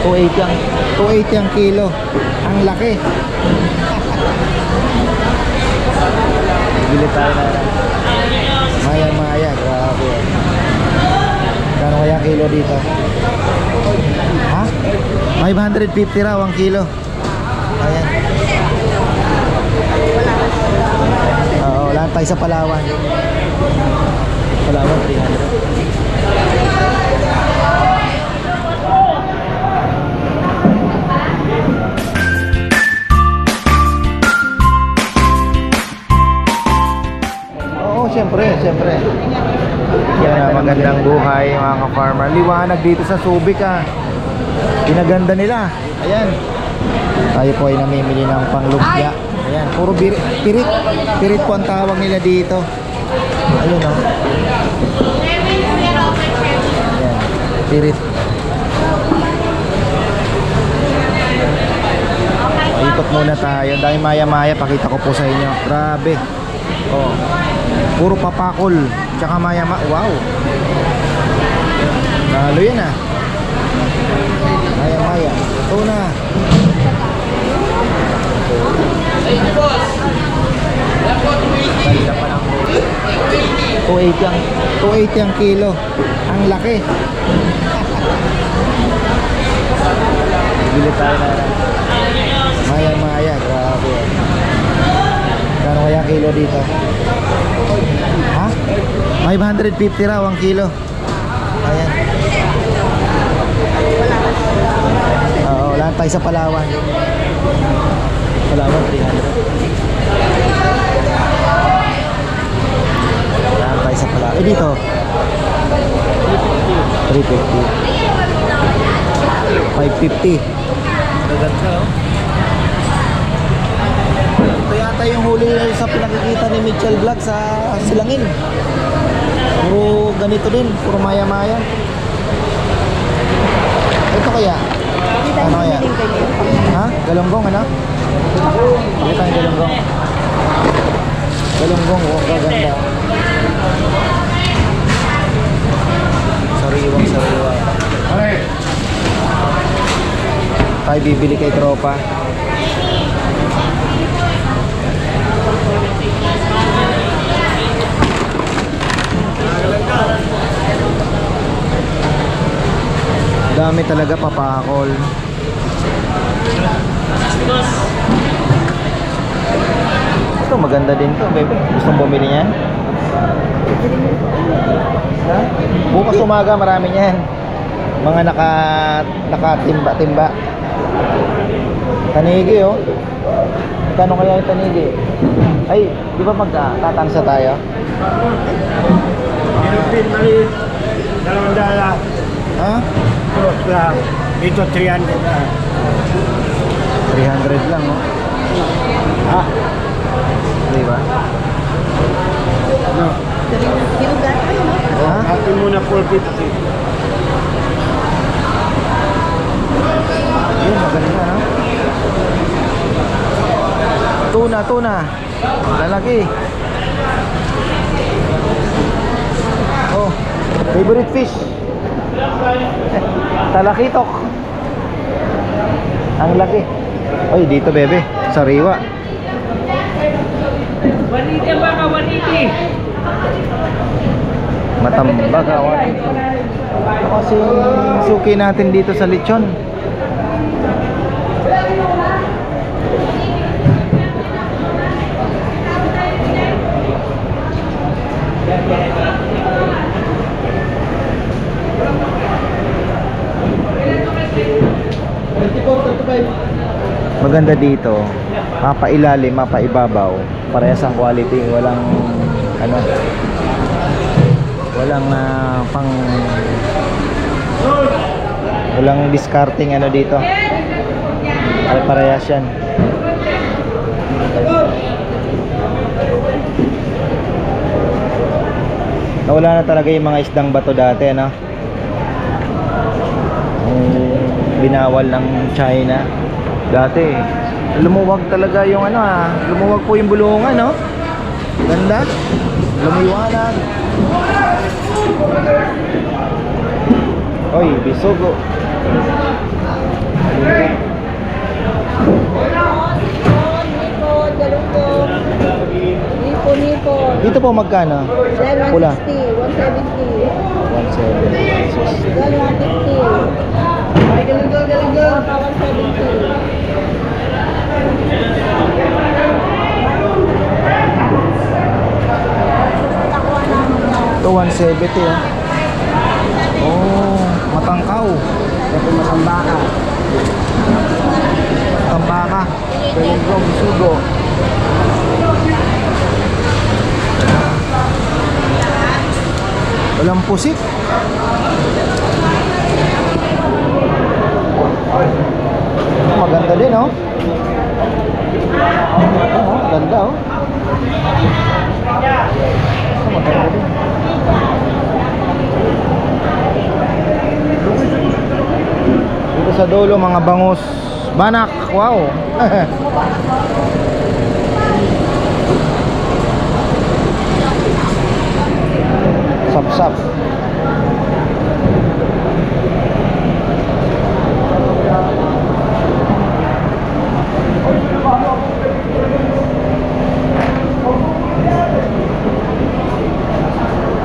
280 ang 280 ang kilo. Ang laki. Bili tayo na maya-maya, grabe. Kano kaya kilo dito? Ha? 550 raw ang kilo. Ayan. Oo, wala tayo sa Palawan. Palawan 300. Siyempre. Yan ang magandang buhay mga ka-farmer. Liwanag dito sa Subic Pinaganda nila. Ayan. Tayo po ay namimili ng panglubya. Ayan, puro pirit. Pirit po ang tawag nila dito. Ayun o. Ayan, pirit. Ikot muna tayo. Dahil maya-maya, pakita ko po sa inyo. Grabe. Oh. Puro papakol. Tsaka maya-maya. Wow. Nalo yan Maya-maya. Ito na. Balila pa lang. 280 ang kilo. Ang laki. Bili tayo na maya-maya. Grabe. Kano kaya kilo dito? Ha? 550 raw ang kilo. Ayan. Oo, wala tayo sa Palawan. Palawan 300. Wala tayo sa Palawan. Dito 350. 550. Gaganda Ito yata yung huli sa pinakikita ni Mitchell Vlog sa Silangin. Puro ganito din, puro maya-maya. Ito kaya? Ano kaya? Ha? Galunggong ano? Hindi tayong galunggong. Galunggong, gaganda. Sariwang. Tayo bibili kay tropa. Dami talaga papakol. Ito maganda din to, baby. Gustong bumili niyan? Ha? Bukas umaga marami niyan. Mga nakatimba-timba. Tanigi Magkano kaya yung tanigi? Ay, di ba magtatansa tayo? Pilipin maliit. 200. Ha? Cross lang. Dito 300 na. 300 lang Ha? Di ba? Ano? Ha? Atin muna 450. Yun, maganda Tuna. Lalaki. Oh, favorite fish. Talakitok. Ang laki. Oy, dito bebe, sariwa. 180 ba ka 180? Matambag kasi suki natin dito sa lechon. Maganda dito, mapailalim, mapaibabaw, parehas ang quality, walang walang discarding dito. Parehas yan. Nawala na talaga yung mga isdang bato dati, binawal ng China dati. Lumuwag talaga yung lumuwag po yung bulungan, ganda, lumiwanag. Oy, bisogo. Nipon. Dito po magkano? Yan, Pula. 160, 170. 170. Yan, 150. Ay, galing. 170. Ito 170 ah. Oh, matangkaw. Ito masambaka. Tambaka. Pelengkong sugo. Walang pusit. Maganda din oh. Oh, ganda oh. Maganda din. Dito sa dulo mga bangus banak. Wow. Sap-sap.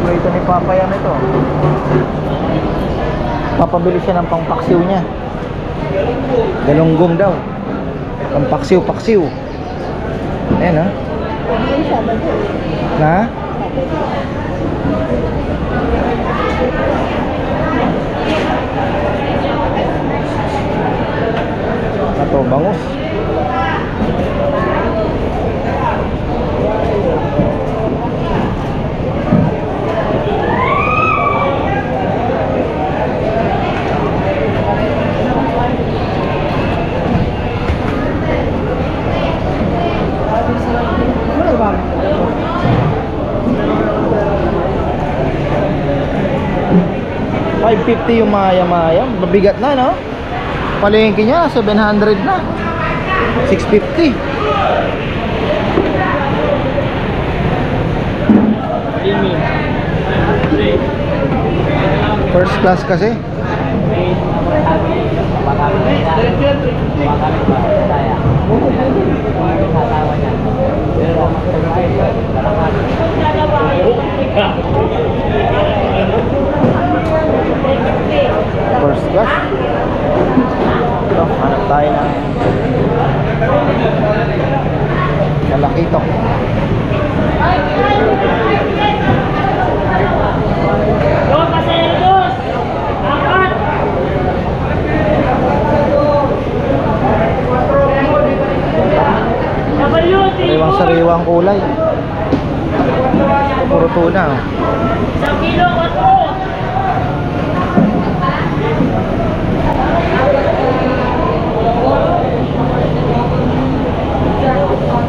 Ito ni Papa yan ito. Papabili siya ng pangpaksiw niya. Galunggong daw. Pangpaksiw-paksiw. Ayan ha. Na? Ito, bangus. $550 yung maya-maya. Mabigat na, no? Palengke niya, 700 na. 650. First class kasi. First class. Ito, hanap tayo na malaki ito. Dos pasajeros. Apat. Sariwang-sariwang kulay. Puro tuna. Oh. 1 kilo, 4.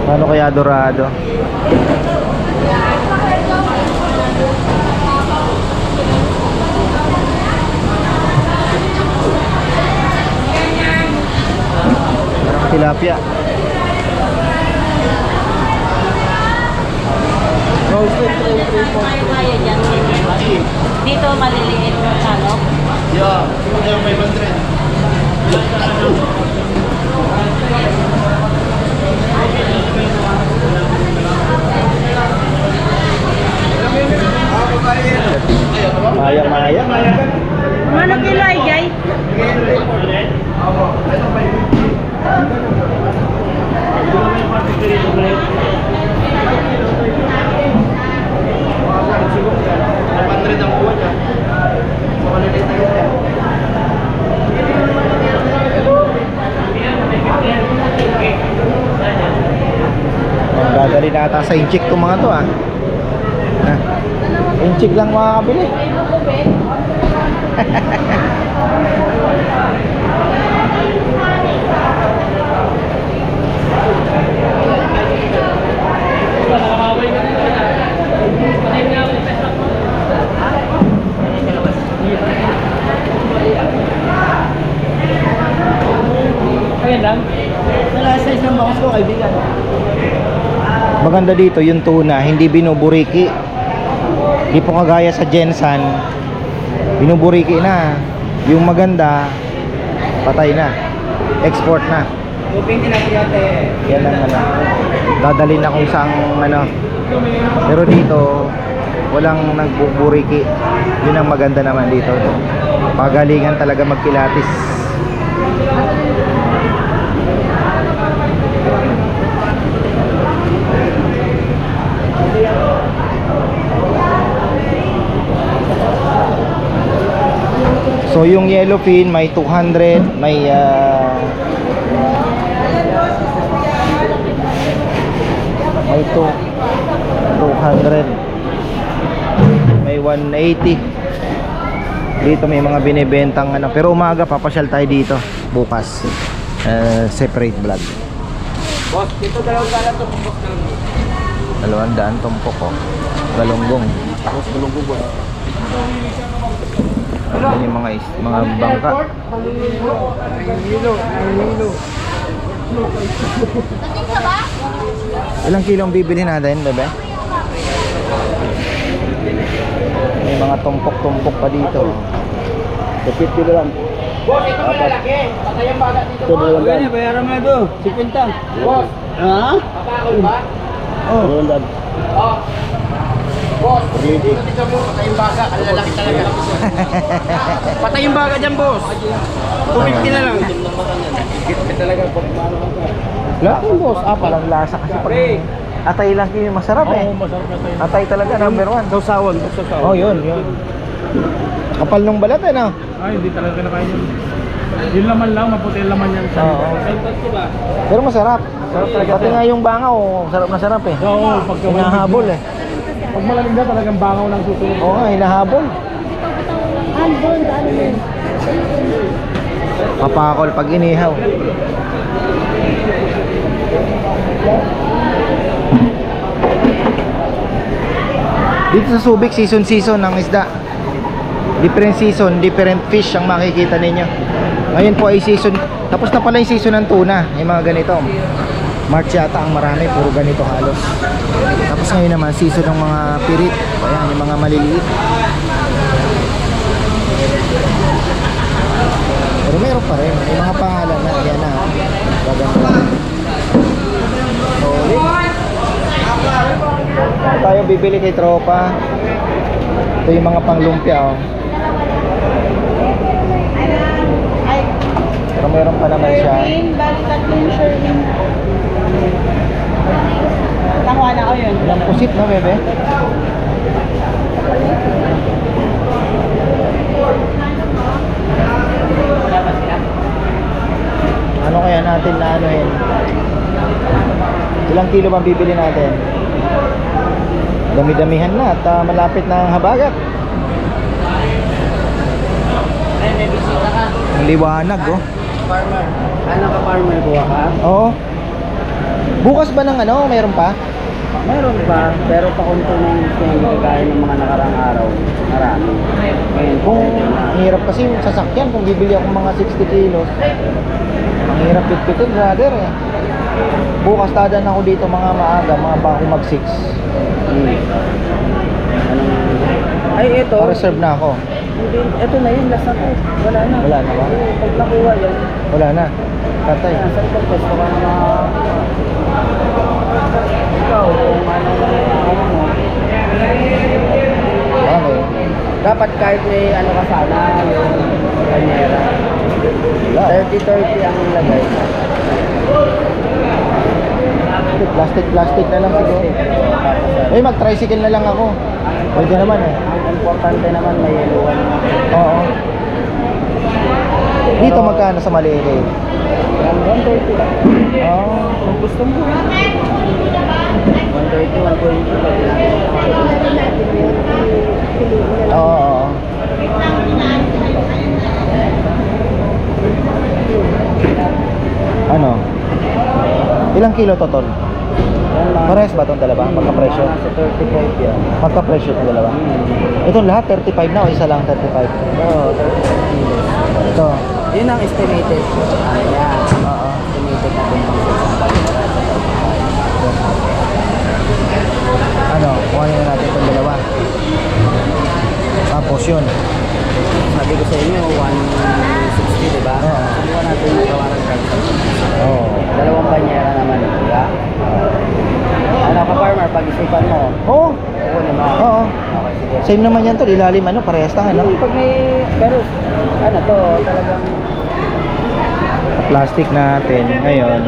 Ano kaya dorado? Tilapia. Dito maliliit mo salok. Maya-maya. Ano kilo ay jay? Dadali na ata sa inchik itong mga to ah. Inchik lang makakabili. Ayan lang. Wala sa isang bangus ko, kaibigan. Maganda dito yung tuna, hindi binuburiki. Hindi po kagaya sa Jensan, binuburiki na. Yung maganda, Patay na. Export na. 220 na po yate. Yan ang ano. Dadalhin na kung saang ano. Pero dito, walang nagbuburiki. Yun ang maganda naman dito. Pagalingan talaga magpilates. So yung yellowfin may 200, may may 200, may 180. Dito may mga binibentang ano, pero umaga papasyal tayo dito bukas. Separate vlog. Boss, dito dalawang galang to. 200 tumpok ko. Galunggong. Boss, galunggong boss. Ano yung mga bangka. Hilo. Ilang kilo ang bibili natin, bebe? May mga tumpok-tumpok pa dito. 50 kilo lang. Boss, ito malalaki. Patay ang baga dito. Ito dalawang galang. Pwede, bayaran mo na ito. 50. Boss. Ha? Papakol ba? Oh. Dalawang galang. Oh. Boss, dito mo, patay yung baga. Kalalaki talaga. Patay yung baga dyan, boss. 250 na lang. Talaga, pagmano ka. Lahat yung boss. Parang lasa kasi pag atay lang yun yung masarap eh. Oo, masarap na tayo. Atay talaga number 1. Sausawan. Oh, yun. Kapal nung balat eh, no? Ay, hindi talaga kinakain yun. Yung laman lang, maputi yung laman yan. Oo. Pero masarap. Sarap talaga. Pati nga yung bangaw, sarap na sarap eh. Oo, pagka Hinahabol eh. Pag malamig na talagang bangaw lang susunod. Oo nga, hinahabol. Papakol pag inihaw. Dito sa Subic, season ng isda. Different season, different fish ang makikita ninyo. Ngayon po ay season, tapos na pala yung season ng tuna. Yung mga ganito. March yata ang marami, puro ganito halos. Tapos ngayon naman, season ng mga pirit. Ayan, yung mga maliliit. Pero meron pa rin, may mga pangalan na. Ayan na, gaganda. Ano tayo bibili kay tropa? Ito yung mga panglumpia oh. Pero meron pa naman siya. Bali tatlong serving. Nakuha na ko yun. Ilang pusit no, bebe? Ano kaya natin na anuhin? Ilang kilo bang bibili natin? Dami-damihan na at malapit na ang habagat. Ay, may bisita ka. Ang liwanag oh. Farmer. Ano ka farmer kuha ka? Oo. Bukas ba ng ano? Mayroon pa? Meron pa, pero pakunto ng kagaya ng mga nakarang araw. Marami. Ngayon, Kung ang hirap kasi yung sasakyan, kung bibili ako mga 60 kilos, ang hirap pitpitin, brother eh. Bukas tadan ako dito mga maaga, mga bago mag 6. Ay, ito. Pa-reserve na ako. Hindi, ito na yun, last na to. Wala na. Wala na ba? Pag nakuha yan, Wala na. Tatay. sa ipag gusto ka na ikaw, kung ano mo. Okay. Dapat kahit may ano ka sana, yung kanyera. 30-30 ang lagay. Plastic na lang siguro. Eh, mag-tricycle na lang ako. Pwede naman eh. Ang importante naman may yeluwan. Oo. Dito magkano sa Malete? Ang 130 lang. Oo. Kung gusto mo. 130, 120. Oo. Ano? Ilang kilo to, Tol? Parehas ba itong dalawa? Magka-presyo? Nasa 35 yan. Magka-presyo itong dalawa? Ito lahat 35 na o isa lang 35? Oo, 35 kilos. Ito. Yun ang estimated. Ayan. Oo. Estimated natin ang Ano? Kuhanin na natin itong dalawa. Tapos yun. sabi ko sa inyo, 160, diba? Oo. Kung Same naman yan to, ilalim ano, parehas lang ano. Pag may, pero, ano to, talagang, Plastic natin ngayon.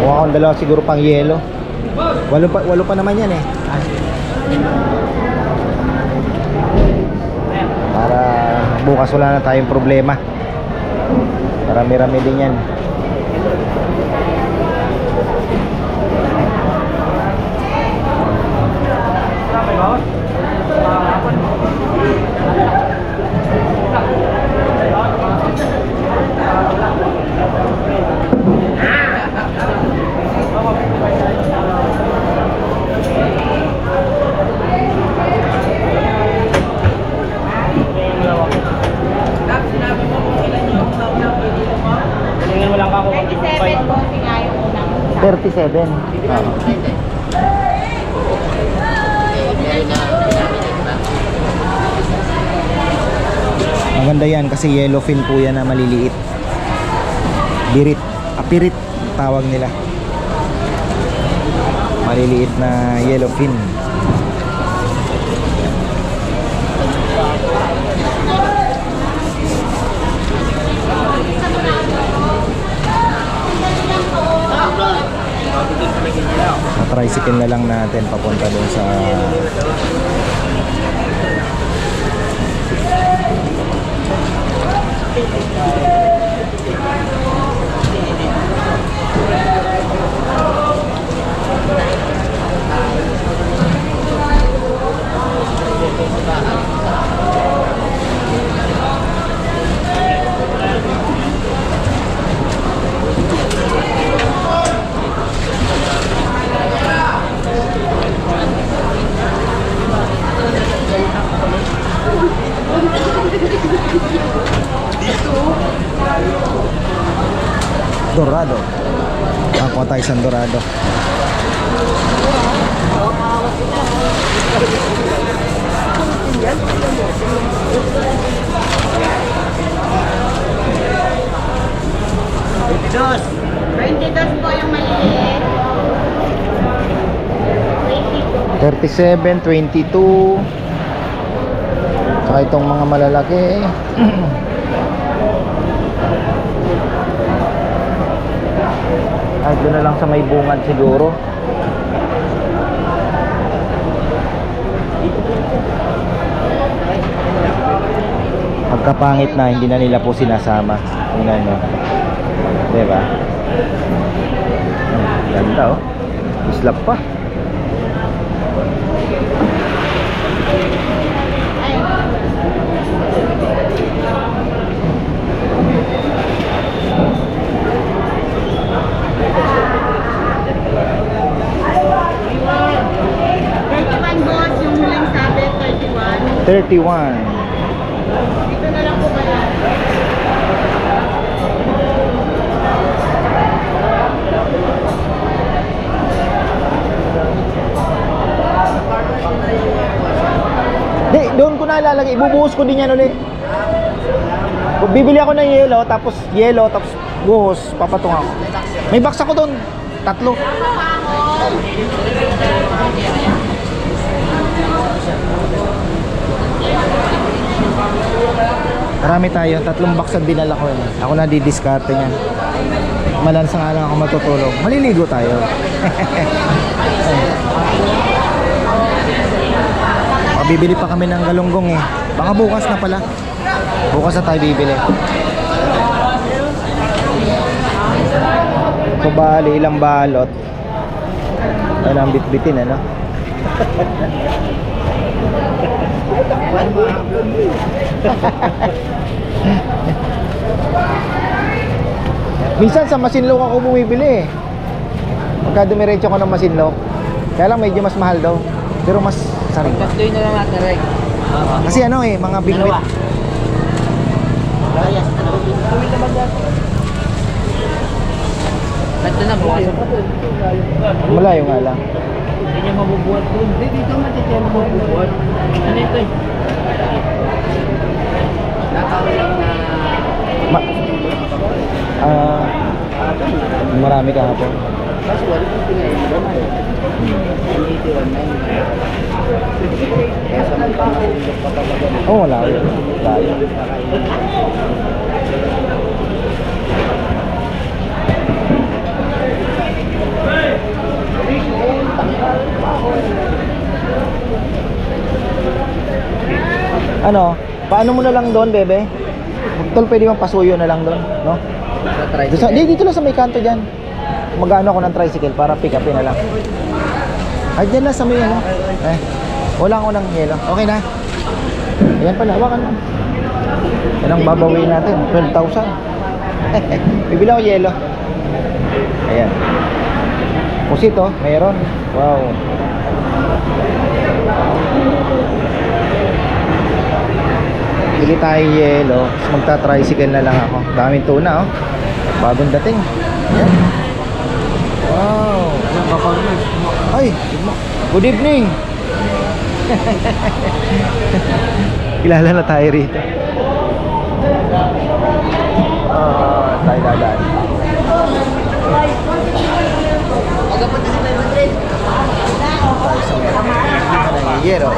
Kuha akong dalawa siguro pang yelo. Walo pa naman yan eh. Para bukas wala na tayong problema. Marami-rami din yan. Tingnan mo lang ako. 37 po, nga yung unang. 37. Maganda yan kasi yellowfin po yan na maliliit. Birit, apirit tawag nila. Maliliit na yellowfin. Sa tricycle na lang natin papunta dun sa Dorado. Ako tayo sa Dorado. Dos. 22 po yung maliit. 37, 22. Saka itong mga malalaki. Ay, doon na lang sa may bungad siguro. Pagkapangit na, hindi na nila po sinasama. Tingnan nyo. Diba? Ganda oh. Islap pa. Boss, yung huling sabi, 31. 31. Dito na lang po pala. Di, doon ko na ilalagay. Ibubuhos ko din yan ulit. Bibili ako ng yellow, tapos buhos, papatung ako. May box ako doon. 3. Marami tayo. 3 box ang dinala ko yun. Ako na didiskarte niyan. Malansa nga lang ako matutulog. Maliligo tayo. Bibili pa kami ng galunggong eh. Baka bukas na pala. Bukas na tayo bibili. So bali ilang balot. Ano ang bitbitin ano? Minsan sa Masinlok ako bumibili eh. Pagka dumiretso ko ng Masinlok. Kaya lang medyo mas mahal daw. Pero mas saring. Pasloy na lang natin, Rek. Kasi ano eh, mga bingwit. Tumit naman dati. Ba't na bukas? Malayo nga lang. Hindi niya mabubuhat doon. Hindi, dito matitiyan mo mabubuhat. Ano ito eh? Natawag lang na... Marami kahapon. Mas wala yung pinailan mo. 181 na yun. Kaya sa mga papagalan. Oh, wala yun. Wala yun. Ano? Paano mo na lang doon, bebe? Tol, pwede bang pasuyo na lang doon, no? Dito lang sa may kanto dyan. Magano ako ng tricycle para pick upin na lang. Ay, dyan lang sa may ano. Wala ko ng yelo. Okay na. Ayan pala, hawakan mo. Yan ang babawin natin, 12,000. Bibili ako yelo. Ayan. Pusito, mayroon. Wow. Bili tayo yelo. Magta-tricycle na lang ako. Daming tuna, oh. Bagong dating. Ayan. Wow. Ay, good evening. Kilala na tayo rito. Tayo dadaan. Yero.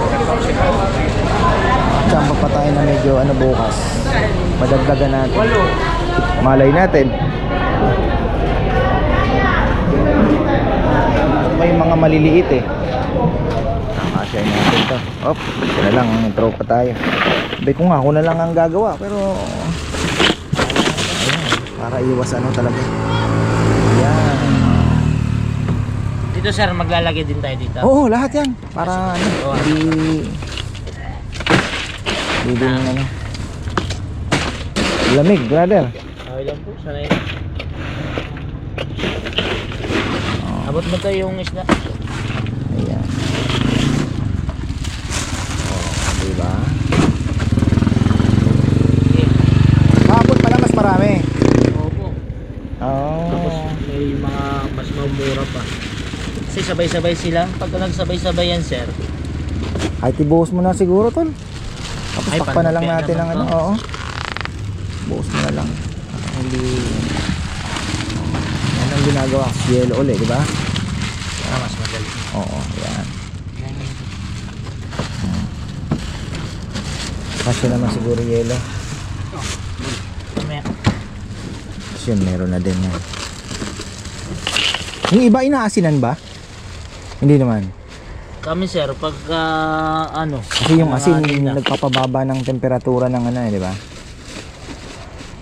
Tsamba pa tayo na medyo ano bukas. Madagdagan natin. Malay natin. May mga maliliit eh. Nakasya natin to. Op, ito na lang, intro pa tayo. Sabi ko nga, ako na lang ang gagawa. Pero ayan, para iwas ano talaga. Ayan. Dito sir, maglalagay din tayo dito. Oo, lahat yan. Para ano, hindi din ano. Lamig, brother. Okay lang po, sanay na. Abot mo tayo yung isda. Ayan. Diba? Kapot pala mas marami. Opo. Tapos Oh. may mga mas mamura pa. Kasi sabay-sabay sila. Pagka nagsabay-sabay yan sir. Ay, tibuhos mo na siguro, tol. Tapos Ay, takpan na lang panupya natin ang naman ano. to. Oo. Buhos mo na lang. Hindi. Yan ang ginagawa. Yelo ulit, di ba? Mas madali. Oo, yan. Kasi naman siguro yelo. Mamaya. Kasi yun, meron na din yan. Yung iba inaasinan ba? Hindi naman. Kami sir, pagka ano. Kasi yung asin hangin na, nagpapababa ng temperatura ng ano eh, di ba?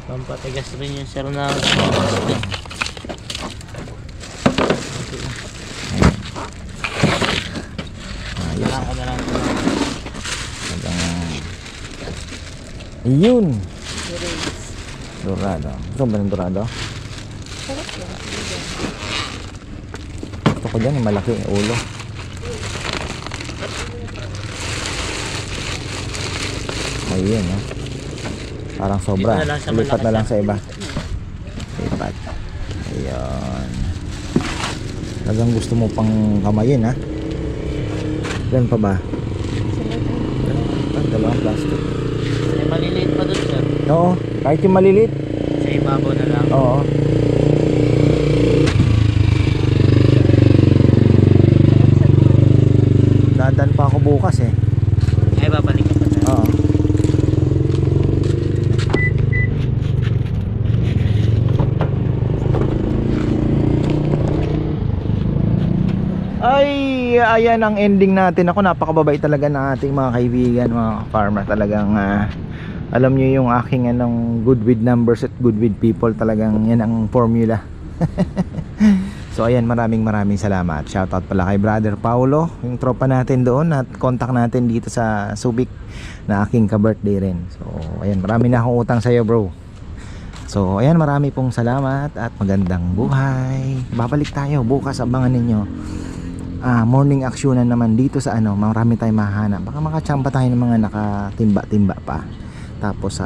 pampatigas rin yung sir na Ayos. ako na lang. Yun. Dorado. Gusto mo ba ng dorado? Gusto ko dyan yung malaki ulo. Ayun, no? Parang sobra. Dito na lang sa Lipat na malaki lang sa iba. Lipat. Ayun. Talagang gusto mo pang kamayin, ha? Ilan pa ba? Dalawang plastic. May maliliit pa doon sir. Oo, kahit yung maliliit. Sa ibabaw na lang. Oo. Dadan pa ako bukas eh. Ay babalik ka pa sir. Oo. Ay, ayan ang ending natin. Ako, napakababait talaga ng ating mga kaibigan, mga farmer. Talagang alam nyo yung aking anong good with numbers at good with people. Talagang yan ang formula. So ayan, maraming salamat. Shoutout pala kay Brother Paulo, yung tropa natin doon, at contact natin dito sa Subic na aking ka-birthday rin. So ayan, marami na akong utang sa iyo, bro. So ayan, marami pong salamat at magandang buhay. Babalik tayo bukas, abangan ninyo. Morning actionan naman dito sa ano, marami tayong mahanap. Baka makachamba tayo ng mga nakatimba-timba pa. Tapos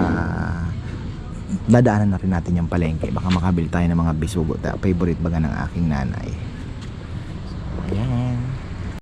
dadaanan na rin natin yung palengke. Baka makabili tayo ng mga bisugo. Favorite baga ng aking nanay. So, ayan.